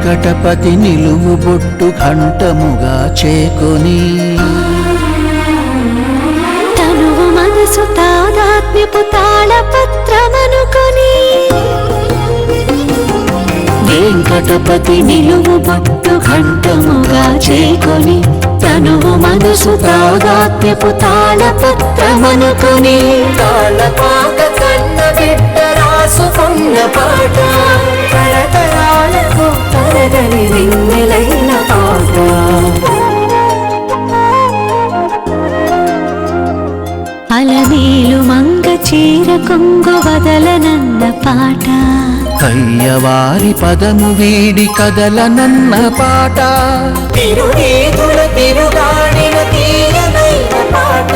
వెంకటపతి నిలువు బొట్టు ఘంటముగా చేకొని తనువు మనసు తాదాత్మ్యపు తాళపత్రమనుకొని వెంకటపతి నిలువు బొట్టు ఘంటముగా చేకొని తనువు మనసు తాదాత్మ్యపు తాళపత్రమనుకొని తాళపాక కన్న బిడ్డ రాసుకున్న పాట తరతరాలకు తరగని వెన్నెలైన పాట అలమేలు మంగ చీర కొంగు వదలనన్న పాట కయ్యవారి పదము వీడి కదలనన్న పాట తిరుగేతుల తిరుగాడిన తీయనైన పాట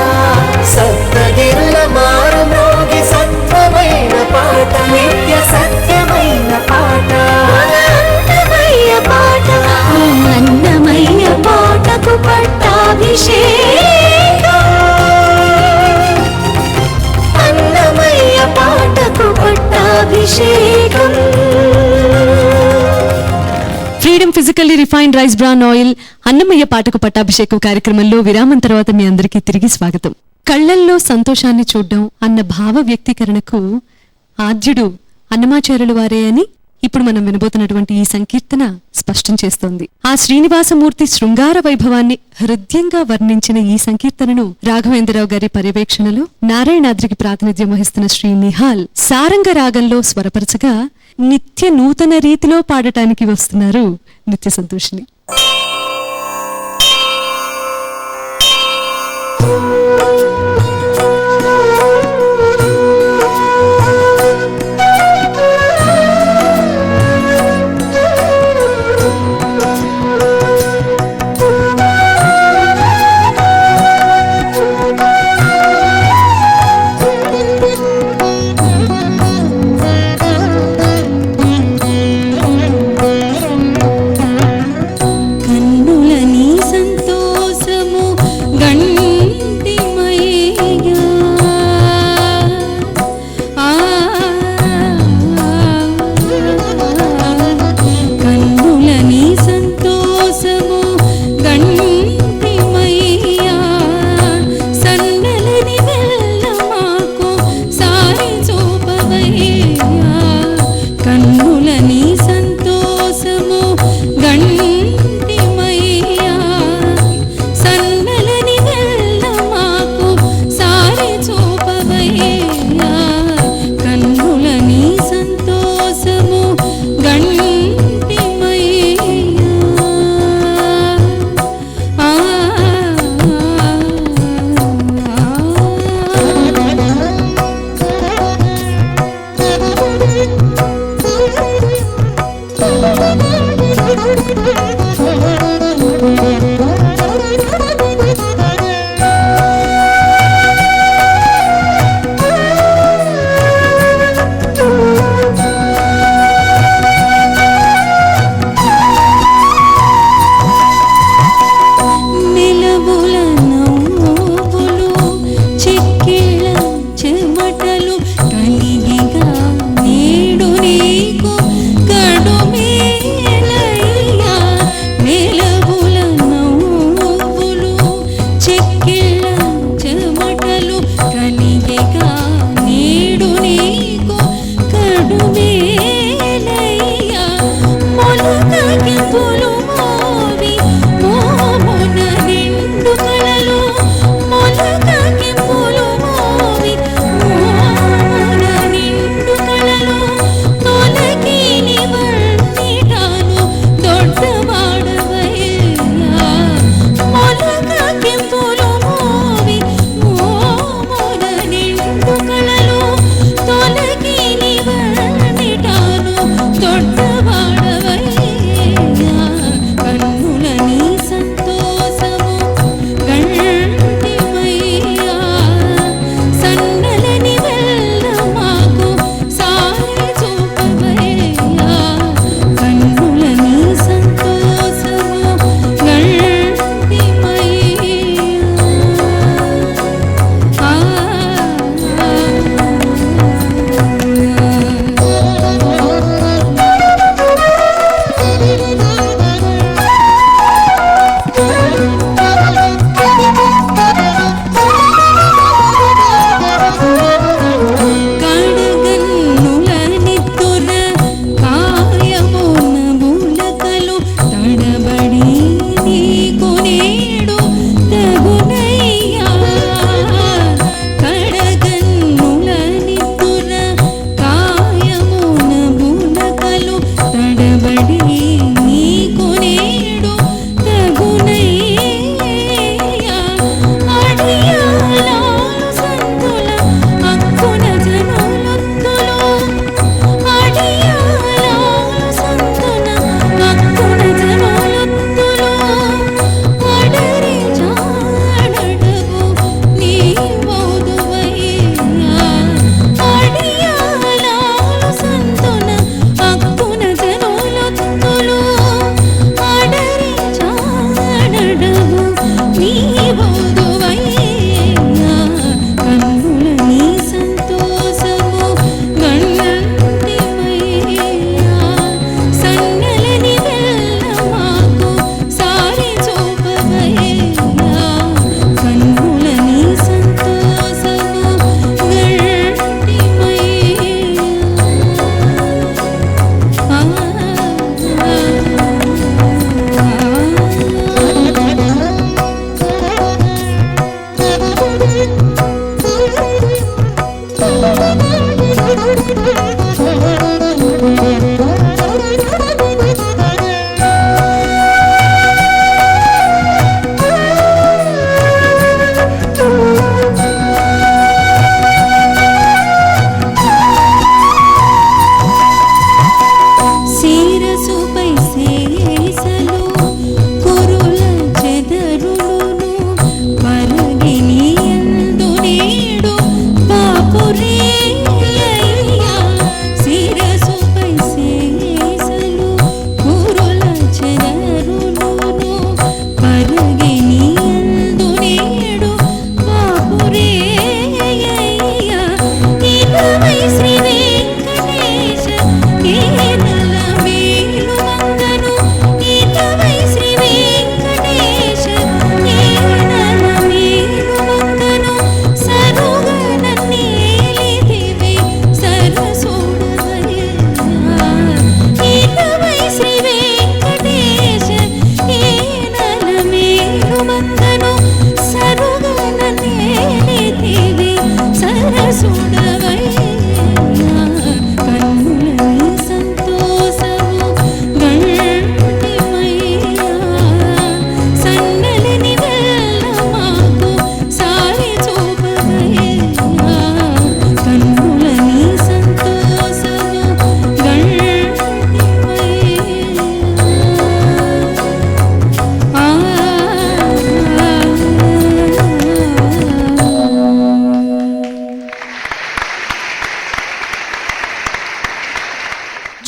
సప్తగిరుల మారు మ్రోగి సత్వమైన పాట నిత్య సత్యమైన పాట అన్నమయ్య పాట అన్నమయ్య పాటకు పట్టాభిషేకం అన్నమయ్య పాటకు పట్టాభిషేకం. Freedom physically refined rice bran oil Annamayya పాటకు పట్టాభిషేకం కార్యక్రమంలో విరామం తర్వాత మీ అందరికీ తిరిగి స్వాగతం. కళ్లల్లో సంతోషాన్ని చూడ్డం అన్న భావ వ్యక్తీకరణకు ఆద్యుడు అన్నమాచార్యుల వారే అని ఇప్పుడు మనం వినబోతున్నటువంటి ఈ సంకీర్తన స్పష్టం చేస్తోంది. ఆ శ్రీనివాసమూర్తి శృంగార వైభవాన్ని హృదయంగా వర్ణించిన ఈ సంకీర్తనను రాఘవేంద్రరావు గారి పర్యవేక్షణలో నారాయణాద్రికి ప్రాతినిధ్యం వహిస్తున్న శ్రీ నిహాల్ సారంగ రాగంలో స్వరపరచగా నిత్య నూతన రీతిలో పాడటానికి వస్తున్నారు నిత్య సంతోషిని.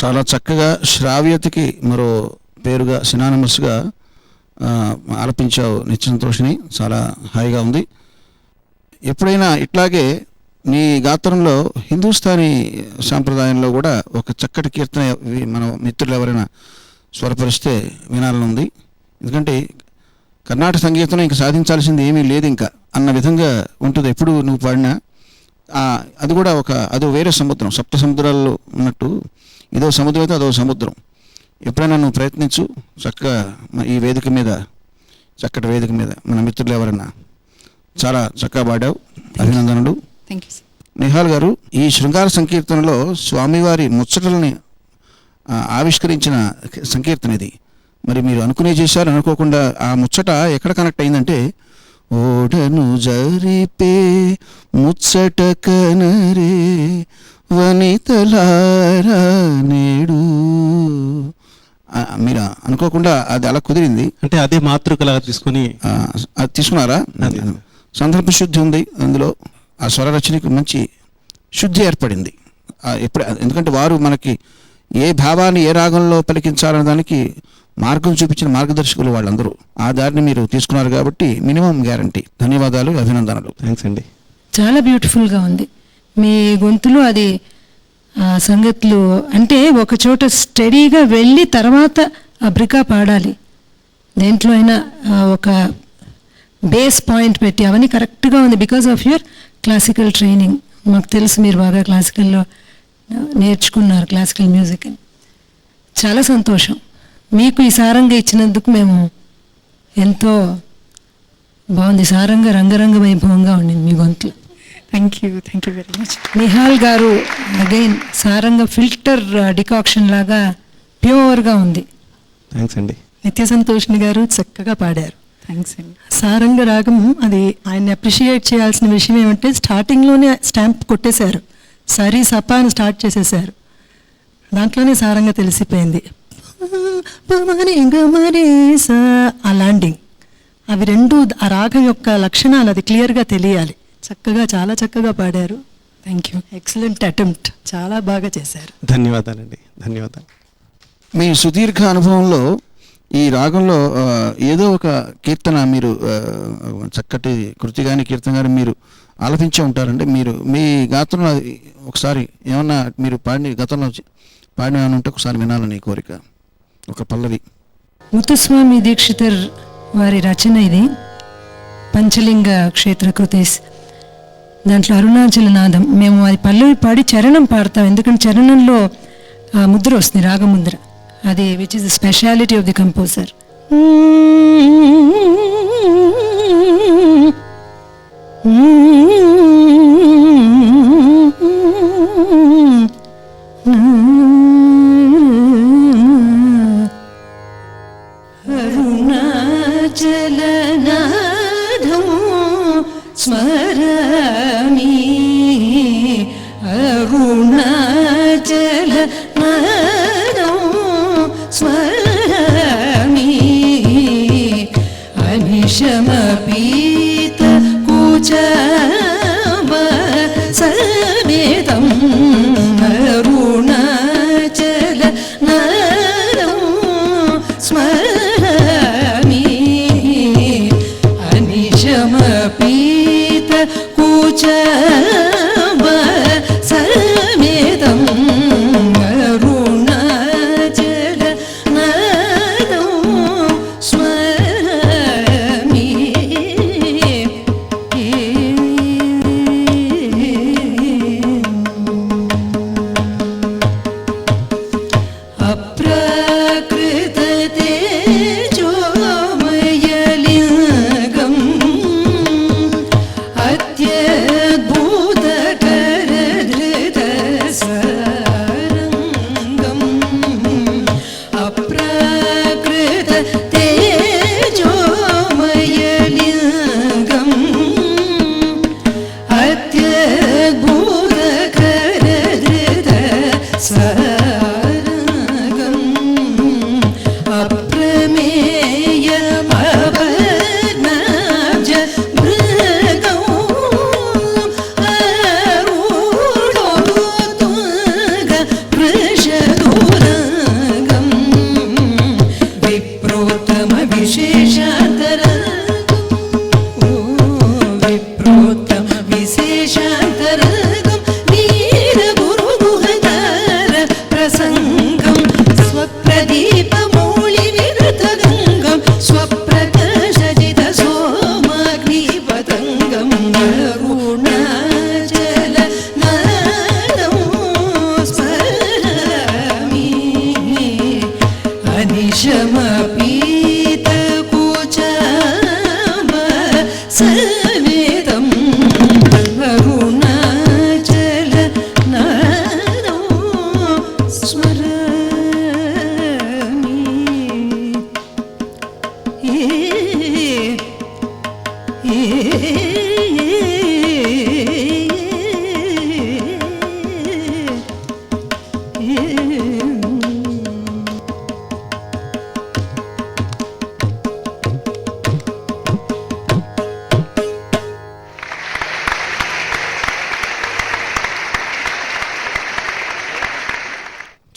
చాలా చక్కగా శ్రావ్యతకి మరో పేరుగా సినానిమస్గా ఆలపించావు నిత్య సంతోషిని. చాలా హాయిగా ఉంది. ఎప్పుడైనా ఇట్లాగే నీ గాత్రంలో హిందుస్థానీ సాంప్రదాయంలో కూడా ఒక చక్కటి కీర్తన మన మిత్రులు ఎవరైనా స్వరపరిస్తే వినాలని ఉంది. ఎందుకంటే కర్ణాటక సంగీతంలో ఇంకా సాధించాల్సింది ఏమీ లేదు ఇంకా అన్న విధంగా ఉంటుంది ఎప్పుడు నువ్వు పాడినా. అది కూడా అదో వేరే సముద్రం, సప్త సముద్రాల్లో ఉన్నట్టు ఇదో సముద్రం అయితే అదో సముద్రం. ఎప్పుడైనా నువ్వు ప్రయత్నించు. చక్కగా ఈ వేదిక మీద, చక్కటి వేదిక మీద మన మిత్రులు ఎవరైనా చాలా చక్కగా పాడావు. అభినందనలు. Thank you. నిహాల్ గారు, ఈ శృంగార సంకీర్తనలో స్వామివారి ముచ్చటల్ని ఆవిష్కరించిన సంకీర్తన ఇది. మరి మీరు అనుకునే చేశారు, అనుకోకుండా ఆ ముచ్చట ఎక్కడ కనెక్ట్ అయిందంటే, ఓడను జరిపే ముచ్చట కనరే వనితలారా నేడు. మీరు అనుకోకుండా అది అలా కుదిరింది. అంటే అదే మాతృకలాగా తీసుకుని అది తీసుకున్నారా? సందర్భ శుద్ధి ఉంది అందులో. ఆ స్వర రచనకు మంచి శుద్ధి ఏర్పడింది. ఎందుకంటే వారు మనకి ఏ భావాన్ని ఏ రాగంలో పలికించాలనే దానికి మార్గం చూపించిన మార్గదర్శకులు వాళ్ళందరూ. ఆ దారిని మీరు తీసుకున్నారు కాబట్టి మినిమం గ్యారంటీ. ధన్యవాదాలు, అభినందనలు. థ్యాంక్స్ అండి. చాలా బ్యూటిఫుల్గా ఉంది మీ గొంతులో. అది సంగతులు అంటే ఒక చోట స్టడీగా వెళ్ళి తర్వాత ఆ బ్రికా పాడాలి. దేంట్లో అయినా ఒక బేస్ పాయింట్ పెట్టి అవన్నీ కరెక్ట్గా ఉంది. Because of your classical training. మాకు తెలుసు మీరు బాగా క్లాసికల్లో నేర్చుకున్నారు, క్లాసికల్ మ్యూజిక్ అని. చాలా సంతోషం. మీకు ఈ సారంగా ఇచ్చినందుకు మేము ఎంతో బాగుంది. సారంగా రంగరంగ వైభవంగా ఉండింది మీ గొంతులో. Thank you very much. Nihal garu again సారంగా filter decoction లాగా ప్యూర్గా ఉంది. థ్యాంక్స్ అండి. నిత్య సంతోషిని గారు చక్కగా పాడారు. థ్యాంక్స్ అండి. సారంగ రాగం అది ఆయన్ని అప్రిషియేట్ చేయాల్సిన విషయం ఏమంటే స్టార్టింగ్లోనే స్టాంప్ కొట్టేశారు, సరి సపా అని స్టార్ట్ చేసేసారు. దాంట్లోనే సారంగా తెలిసిపోయింది. ఆ ల్యాండింగ్ అవి రెండు ఆ రాగం యొక్క లక్షణాలు అది క్లియర్గా తెలియాలి. చక్కగా చాలా చక్కగా పాడారు. Thank you. Excellent attempt. చాలా బాగా చేశారు. ధన్యవాదాలండి. ధన్యవాదాలు. మీ సుదీర్ఘ అనుభవంలో ఈ రాగంలో ఏదో ఒక కీర్తన మీరు చక్కటి కృతి కానీ కీర్తన కానీ మీరు ఆలపించే ఉంటారండి. మీరు మీ గాత్రంలో ఒకసారి ఏమన్నా మీరు గతంలో పాడిన ఉంటే ఒకసారి వినాలని కోరిక. ఒక పల్లవి. ముత్తుస్వామి దీక్షితర్ వారి రచన ఇది. పంచలింగ క్షేత్ర కృతేస్. దాంట్లో అరుణాచల నాదం. మేము అది పల్లవి పాడి చరణం పాడతాం. ఎందుకంటే చరణంలో ముద్ర వస్తుంది, రాగముద్ర. అది which is the speciality of the composer. అరుణాచలనాదం స్మరామి, అరుణాచలనాదం స్మరామి, అనిశమపీత కూచవ సమేతం, అరుణాచలనాదం స్మరామి, అనిశమపీత కూచవ సమేతం, అరుణాచలనాదం స్మరామి.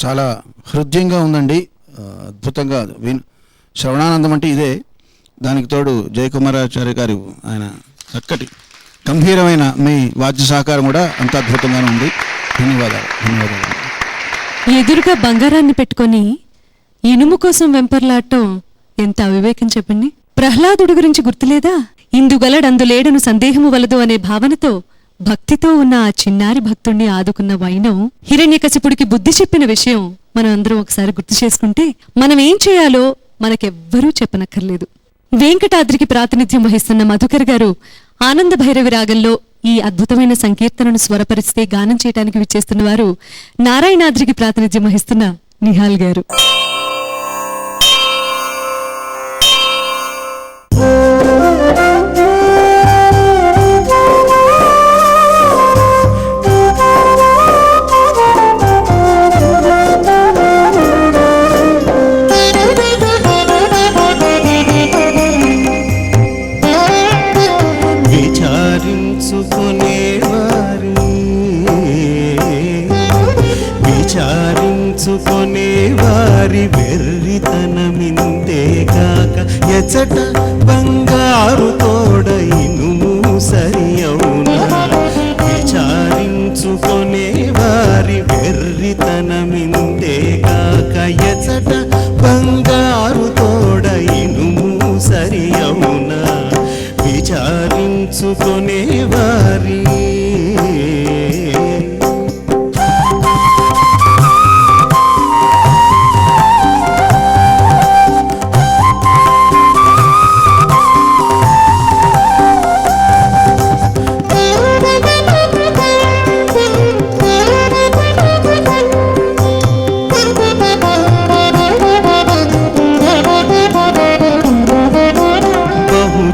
చాలా హృదయంగా ఉందండి. అద్భుతంగా శ్రవణానందం అంటే ఇదే. దానికి తోడు జయకుమారాచార్య గారు ఆయన చక్కటి గంభీరమైన మీ వాద్య సహకారం కూడా అంత అద్భుతంగానే ఉంది. ధన్యవాదాలు. ఎదురుగా బంగారాన్ని పెట్టుకొని ఇనుము కోసం వెంపర్లాడటం ఎంత అవివేకం చెప్పండి. ప్రహ్లాదుడి గురించి గుర్తులేదా? ఇందుగలడందులేడను సందేహము వలదు అనే భావనతో భక్తితో ఉన్న ఆ చిన్నారి భక్తుణ్ణి ఆదుకున్న వైనం హిరణ్యకశిపుడికి బుద్ధి చెప్పిన విషయం మనం అందరం ఒకసారి గుర్తు చేసుకుంటే మనం ఏం చేయాలో మనకెవ్వరూ చెప్పనక్కర్లేదు. వెంకటాద్రికి ప్రాతినిధ్యం వహిస్తున్న మధుకర్ గారు ఆనంద భైరవి రాగంలో ఈ అద్భుతమైన సంకీర్తనను స్వరపరిస్తే గానం చేయడానికి విచ్చేస్తున్న వారు నారాయణాద్రికి ప్రాతినిధ్యం వహిస్తున్న నిహాల్ గారు. విచారించుకునే వారి వెర్రితనమిందే కాక ఎచట బంగారు తోడ ఇనుము సరి అవునా. విచారించుకునే వారి వెర్రితనమిందే కాక ఎచట బంగారు తోడ ఇనుము సరి అవునా. విచారించుకునే వారి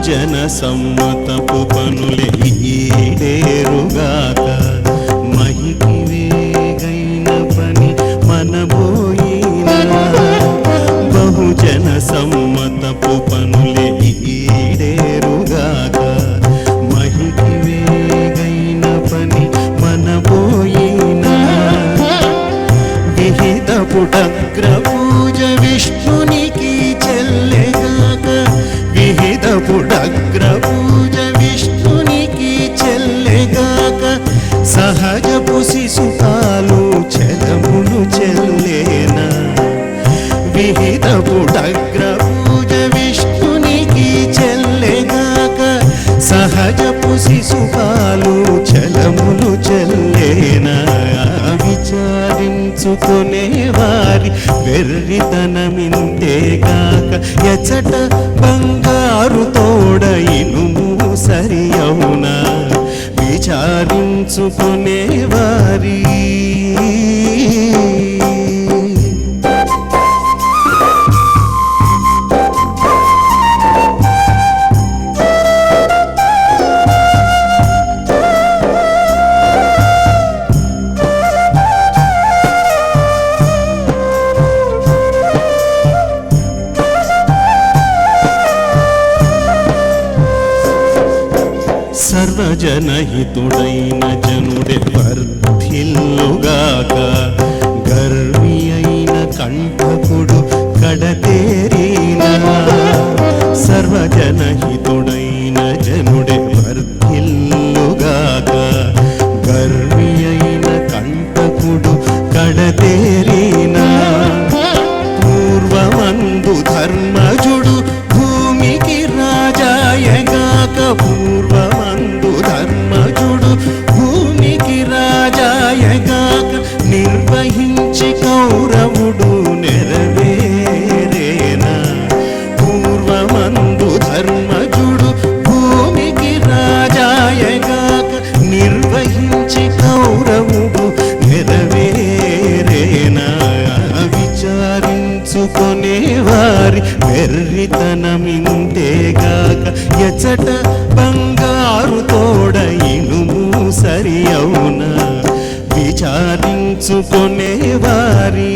జన సమ్మతపు పనులే ఈడేరుగాక మహికి వేగైన పని మనబోయినా. బహుజన సమ్మతపు పనులే ఈడేరుగాక మహికి వేగైన పని మనబోయినా. విహితపుటగ్ర పూజ విష్ణునికి చెల్లెగాక విహితపుడగ్ర పూజ విష్ణునికి చెల్లెగాక సహజపు శిశుపాలు చలమును చెల్లేనా. విహితపుడగ్ర పూజ విష్ణునికి చెల్లెగాక సహజపు శిశుపాలు చలమును చెల్లేనా. విచారించుకునే వారి వెర్రితనమింతే కాక ఎచట బంగారు తోడ ఇనుము సరి అవునా. విచారించుకునే వారి సర్వజనహితుడైన జనుడే వర్ధిల్లుగాక గర్వి అయిన కంఠకుడు కడతేరినా. సర్వజనహితుడైన జనుడే వర్ధిల్లుగాక గర్వి అయిన కంఠకుడు కడతేరినా. పూర్వమందు ధర్మజుడు భూమికి రాజాయగాక పూర్వమందు ధర్మజుడు భూమికి రాజాయగాక నిర్వహించి కౌరవుడు నెరవేరేనా. పూర్వమందు ధర్మజుడు భూమికి రాజాయగాక నిర్వహించి కౌరవుడు నెరవేరేనా. విచారించుకునే వారి వెర్రితనమింతే గాక ఎచట బంగారు తోడ ఇనుము సరి అవునా. విచారించుకునే వారి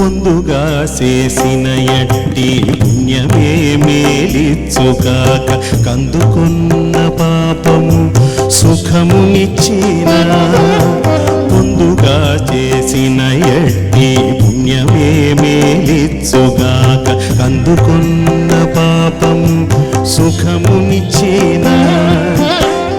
పొందుగా చేసిన ఎట్టి పుణ్యమే మేలిచ్చుగాక కందుకున్న పాపము సుఖమునిచ్చిన పొందుగా చేసిన ఎట్టి పుణ్యమే మేలిచ్చుగాక కందుకున్న పాపము సుఖమునిచ్చిన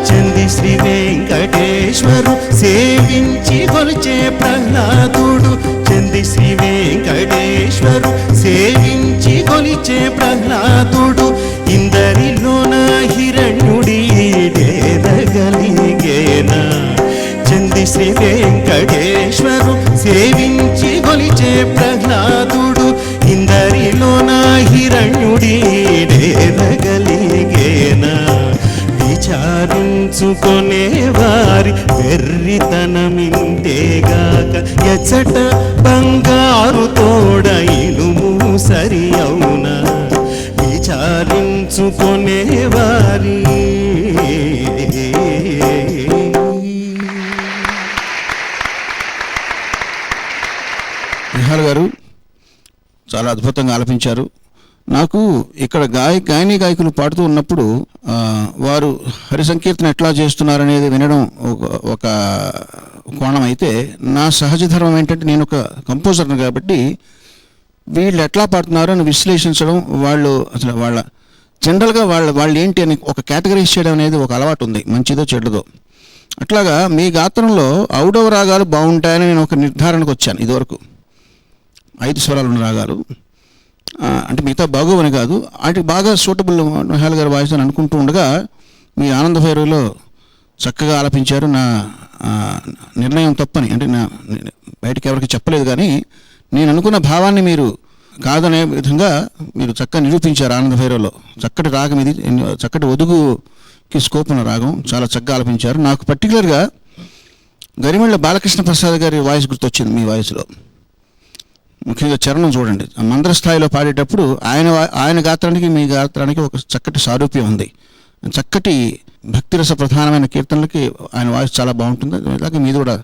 చంది శ్రీ వెంకటేశ్వరు సేవించి కొలిచే ప్రహ్లాదుడు చంది శ్రీ వెంకటేశ్వరు సేవించి కొలిచే ప్రహ్లాదుడు ఇందరిలోన హిరణ్యుడి ఈడేరగలిగేనా చంది శ్రీ వెంకటేశ్వరు సేవించి కొలిచే ప్రహ్లాదుడు ఇందరిలోన హిరణ్యుడి ఈడేరగలిగేనా విచారించుకొనే వారి వెర్రితనమింతేగాక ఎచ్చట బంగారు తోడ ఇనుము సరి అవునా విచారించుకొనే వారి నిహాల్ గారు చాలా అద్భుతంగా ఆలపించారు. నాకు ఇక్కడ గాయని గాయకులు పాడుతూ ఉన్నప్పుడు వారు హరి సంకీర్తన ఎట్లా చేస్తున్నారనేది వినడం ఒక కోణం అయితే, నా సహజ ధర్మం ఏంటంటే నేను ఒక కంపోజర్ని కాబట్టి వీళ్ళు ఎట్లా పాడుతున్నారో అని విశ్లేషించడం, వాళ్ళు అసలు వాళ్ళ జనరల్గా వాళ్ళు ఏంటి అని ఒక కేటగరైజ్ చేయడం అనేది ఒక అలవాటు ఉంది, మంచిదో చెడ్డదో. అట్లాగా మీ గాత్రంలో ఔడవ రాగాలు బాగుంటాయని నేను ఒక నిర్ధారణకు వచ్చాను. ఇదివరకు 5 స్వరాలు ఉన్న రాగాలు అంటే మిగతా బాగోవని కాదు, వాటికి బాగా సూటబుల్ నిహాల్ గారి వాయిస్ అని అనుకుంటూ ఉండగా మీ ఆనంద భైరవిలో చక్కగా ఆలపించారు. నా నిర్ణయం తప్పని అంటే నా బయటికి ఎవరికి చెప్పలేదు, కానీ నేను అనుకున్న భావాన్ని మీరు కాదనే విధంగా మీరు చక్కగా నిరూపించారు. ఆనంద భైరవిలో చక్కటి రాగం ఇది, చక్కటి ఒదుగుకి స్కోప్ ఉన్న రాగం, చాలా చక్కగా ఆలపించారు. నాకు పర్టికులర్గా గరిమెళ్ళ బాలకృష్ణ ప్రసాద్ గారి వాయిస్ గుర్తొచ్చింది మీ వాయిస్లో. ముఖ్యంగా చరణం చూడండి, మంద్ర స్థాయిలో పాడేటప్పుడు ఆయన గాత్రానికి మీ గాత్రానికి ఒక చక్కటి సారూప్యం ఉంది. చక్కటి భక్తిరస ప్రధానమైన కీర్తనలకి ఆయన వాయిస్ చాలా బాగుంటుంది. అలాగే మీది కూడా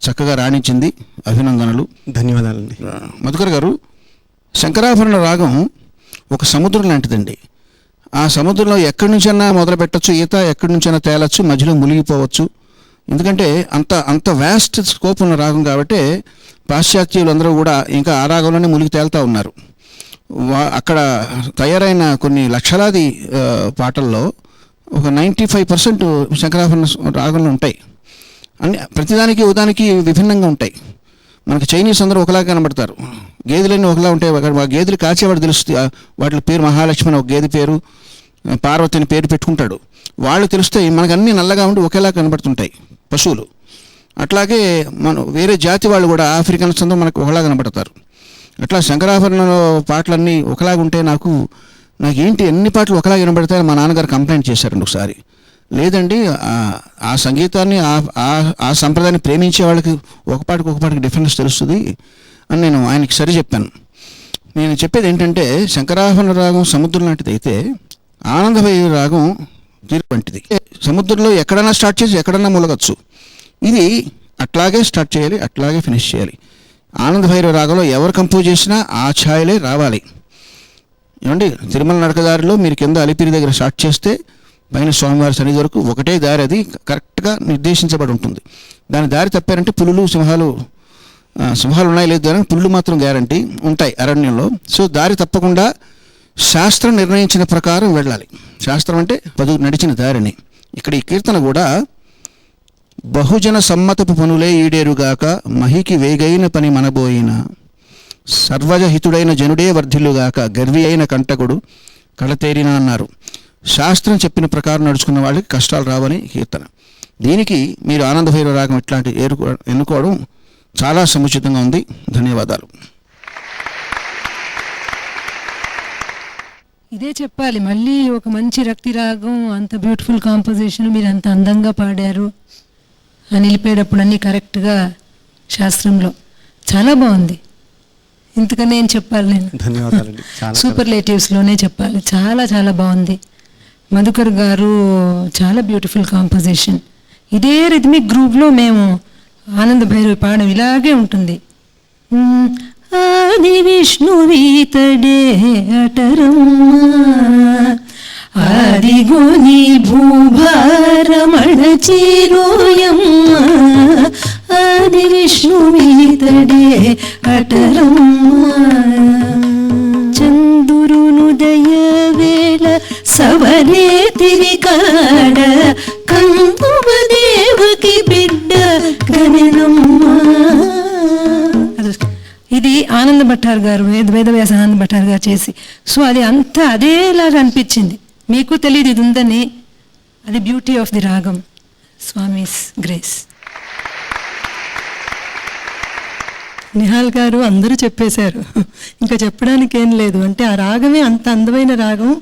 చక్కగా రాణించింది, అభినందనలు. ధన్యవాదాలండి. మధుకర్ గారు, శంకరాభరణ రాగం ఒక సముద్రం లాంటిదండి. ఆ సముద్రంలో ఎక్కడి నుంచైనా మొదలు పెట్టచ్చు, ఈత ఎక్కడి నుంచైనా తేలచ్చు, మధ్యలో మునిగిపోవచ్చు. ఎందుకంటే అంత వ్యాస్ట్ స్కోప్ ఉన్న రాగం కాబట్టి పాశ్చాత్యులందరూ కూడా ఇంకా ఆ రాగంలోనే మునిగి తేలుతూ ఉన్నారు. అక్కడ తయారైన కొన్ని లక్షలాది పాటల్లో ఒక 95% శంకరాభరణ రాగంలో ఉంటాయి. అన్ని ప్రతిదానికి ఉదానికి విభిన్నంగా ఉంటాయి. మనకి చైనీస్ అందరూ ఒకలాగా కనబడతారు, గేదెలన్నీ ఒకలా ఉంటాయి. ఆ గేదెలు కాచేవాడు తెలుస్తుంది, వాటి పేరు మహాలక్ష్మి అని ఒక గేదె పేరు, పార్వతి అని పేరు పెట్టుకుంటాడు. వాళ్ళు తెలుస్తాయి, మనకు అన్నీ నల్లగా ఉండి ఒకేలా కనబడుతుంటాయి పశువులు. అట్లాగే వేరే జాతి వాళ్ళు కూడా ఆఫ్రికన్స్ అందరూ మనకు ఒకలా కనబడతారు. అట్లా శంకరాభరణంలో పాటలన్నీ ఒకలాగా ఉంటే నాకేంటి ఎన్ని పాటలు ఒకలాగా వినబడతాయని మా నాన్నగారు కంప్లైంట్ చేశారండి ఒకసారి. లేదండి, ఆ సంగీతాన్ని ఆ సంప్రదాయాన్ని ప్రేమించే వాళ్ళకి ఒక పాటికి డిఫరెన్స్ తెలుస్తుంది అని నేను ఆయనకి సరి చెప్పాను. నేను చెప్పేది ఏంటంటే, శంకరాభరణ రాగం సముద్రం లాంటిది అయితే ఆనందభైరవి రాగం తీరు వంటిది. సముద్రంలో ఎక్కడైనా స్టార్ట్ చేసి ఎక్కడన్నా ములగచ్చు. ఇది అట్లాగే స్టార్ట్ చేయాలి, అట్లాగే ఫినిష్ చేయాలి. ఆనందభైరవి రాగంలో ఎవరు కంపోజ్ చేసినా ఆ ఛాయలే రావాలి. ఏమండి, తిరుమల నడకదారిలో మీరు కింద అలిపిరి దగ్గర స్టార్ట్ చేస్తే పైన స్వామివారి సన్నిధి వరకు ఒకటే దారి, అది కరెక్ట్గా నిర్దేశించబడి ఉంటుంది. దాని దారి తప్పారంటే పులులు సింహాలు ఉన్నాయి లేదు కానీ పులులు మాత్రం గ్యారంటీ ఉంటాయి అరణ్యంలో. సో దారి తప్పకుండా శాస్త్రం నిర్ణయించిన ప్రకారం వెళ్ళాలి. శాస్త్రం అంటే నడిచిన దారిని. ఇక్కడ ఈ కీర్తన కూడా బహుజన సమ్మతపు పనులే ఈడేరుగాక మహికి వేగైన పని మనబోయిన సర్వజహితుడైన జనుడే వర్ధిల్లుగాక గర్వి అయిన కంటకుడు కళతేరిన అన్నారు. శాస్త్రం చెప్పిన ప్రకారం నడుచుకున్న వాళ్ళకి కష్టాలు రావని కీర్తన. దీనికి మీరు ఆనందభైరవ రాగం ఇట్లాంటి ఎన్నుకోవడం చాలా సముచితంగా ఉంది. ధన్యవాదాలు. ఇదే చెప్పాలి మళ్ళీ, ఒక మంచి రక్తి రాగం, అంత బ్యూటిఫుల్ కాంపోజిషన్, మీరు అంత అందంగా పాడారు అని నిలిపేటప్పుడు అన్నీ కరెక్ట్గా శాస్త్రంలో చాలా బాగుంది. ఇంతకన్నా ఏం చెప్పాలి, నేను ధన్యవాదాలండి. సూపర్లేటివ్స్లోనే చెప్పాలి. చాలా చాలా బాగుంది. మధుకర్ గారు చాలా బ్యూటిఫుల్ కాంపోజిషన్. ఇదే రిథమిక్ గ్రూప్లో మేము ఆనంద భైరవి పాడడం ఇలాగే ఉంటుంది. ఆది విష్ణువీతడే అటరమ్మ ఆదిగో నీ భూభారమణ చీరోయమ్మ ఆది విష్ణువీతడే అటరమ్మ చందురునుదయ వేళ సవరే తిరికాడ కందువ దేవకి బిడ్డ గణనమ్మ. ఇది ఆనంద భట్టార్ గారు వేదవ్యాస ఆనంద భట్టార్ గారు చేసి, సో అది అంతా అదేలాగా అనిపించింది. మీకు తెలియదు ఇది ఉందని. అది బ్యూటీ ఆఫ్ ది రాగం, స్వామిస్ గ్రేస్. నిహాల్ గారు అందరూ చెప్పేశారు, ఇంకా చెప్పడానికి ఏం లేదు. అంటే ఆ రాగమే అంత అందమైన రాగం.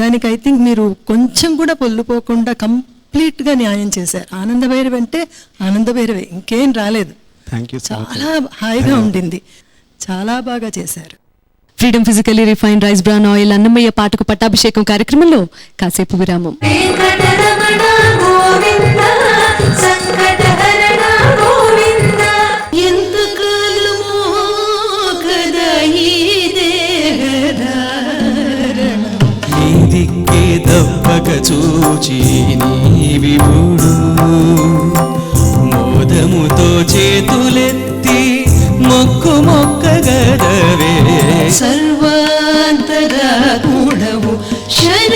దానికి ఐ థింక్ మీరు కొంచెం కూడా పొల్లుపోకుండా కంప్లీట్గా న్యాయం చేశారు. ఆనందభైరవి అంటే ఆనందభైరవి, ఇంకేం రాలేదు. Thank you so much. చాలా హాయిగా ఉండింది, చాలా బాగా చేశారు. Freedom physically refined rice bran oil Annamayya పాటకు పట్టాభిషేకం కార్యక్రమంలో కాసేపు విరామం. నీ దిక్కే దవ్వక చూచి నీ విభుడు మోదముతో చేతులెత్తి మొక్కు మొక్కగదవే సర్వాంతరా కూడవు శర